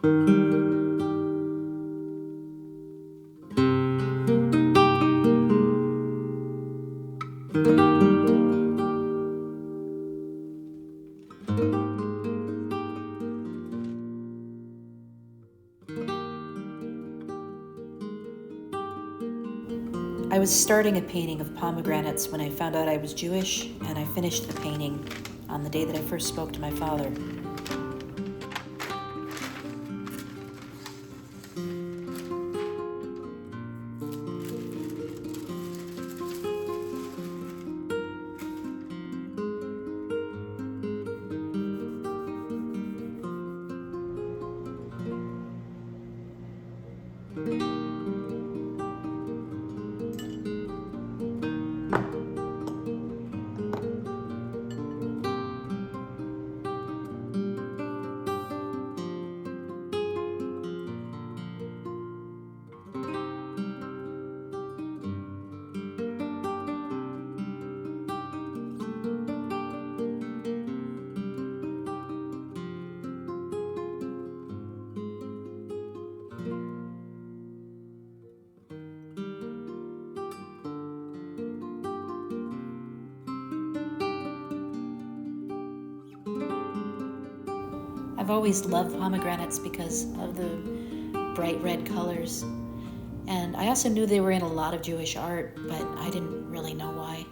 I was starting a painting of pomegranates when I found out I was Jewish, and I finished the painting on the day that I first spoke to my father. I've always loved pomegranates because of the bright red colors. And I also knew they were in a lot of Jewish art, but I didn't really know why.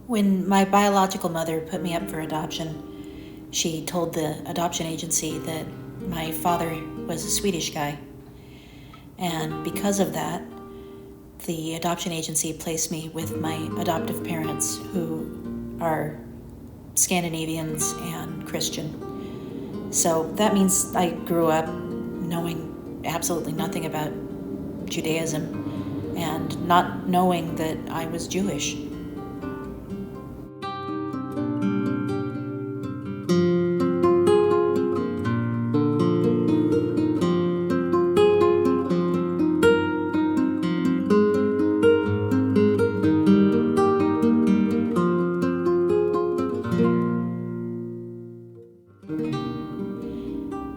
When my biological mother put me up for adoption, she told the adoption agency that my father was a Swedish guy. And because of that, the adoption agency placed me with my adoptive parents, who are Scandinavians and Christian. So that means I grew up knowing absolutely nothing about Judaism and not knowing that I was Jewish.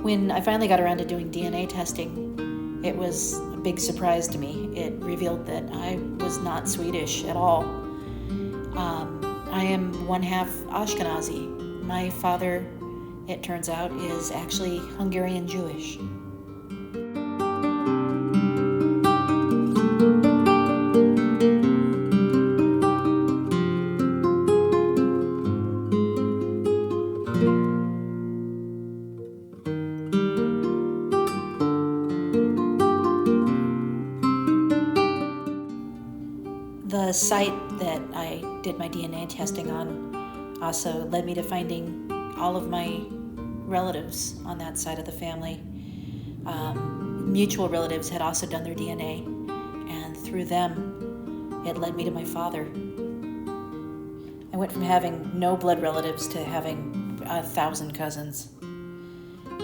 When I finally got around to doing DNA testing, it was a big surprise to me. It revealed that I was not Swedish at all. I am one half Ashkenazi. My father, it turns out, is actually Hungarian Jewish. The site that I did my DNA testing on also led me to finding all of my relatives on that side of the family. Mutual relatives had also done their DNA, and through them, it led me to my father. I went from having no blood relatives to having 1,000 cousins.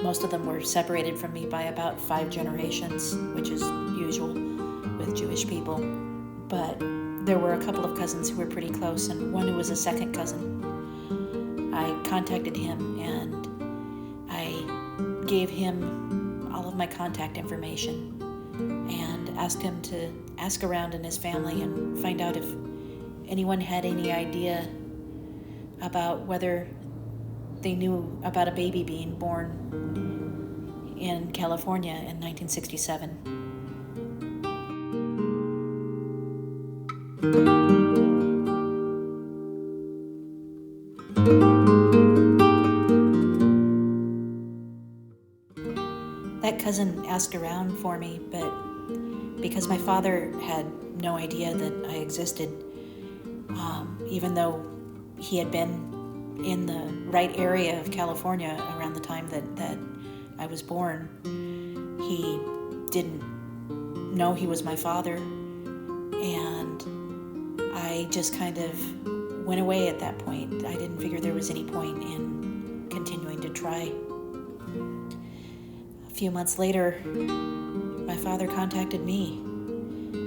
Most of them were separated from me by about 5 generations, which is usual with Jewish people. But there were a couple of cousins who were pretty close, and one who was a second cousin. I contacted him, and I gave him all of my contact information and asked him to ask around in his family and find out if anyone had any idea about whether they knew about a baby being born in California in 1967. That cousin asked around for me, but because my father had no idea that I existed, even though he had been in the right area of California around the time that I was born. He didn't know he was my father, and I just kind of went away at that point. I didn't figure there was any point in continuing to try. A few months later, my father contacted me.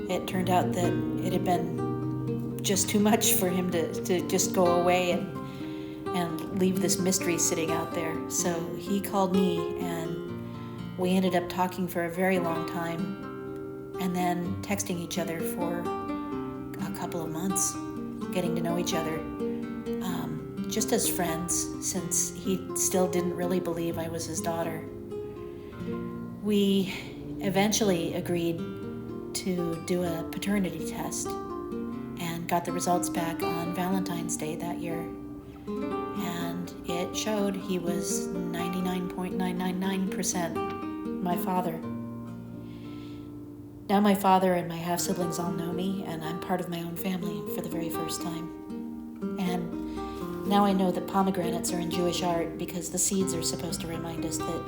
It turned out that it had been just too much for him to just go away and leave this mystery sitting out there. So he called me, and we ended up talking for a very long time, and then texting each other for a couple of months, getting to know each other, just as friends, since he still didn't really believe I was his daughter. We eventually agreed to do a paternity test and got the results back on Valentine's Day that year. And it showed he was 99.999% my father. Now my father and my half-siblings all know me, and I'm part of my own family for the very first time. And now I know that pomegranates are in Jewish art because the seeds are supposed to remind us that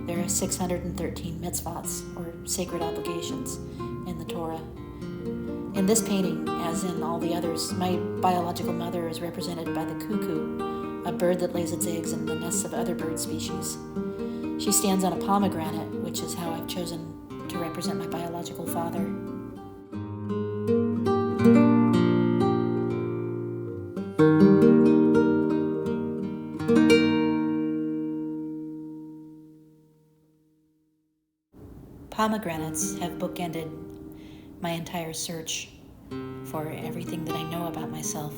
there are 613 mitzvahs, or sacred obligations, in the Torah. In this painting, as in all the others, my biological mother is represented by the cuckoo, a bird that lays its eggs in the nests of other bird species. She stands on a pomegranate, which is how I've chosen to represent my biological father. Pomegranates have bookended my entire search for everything that I know about myself.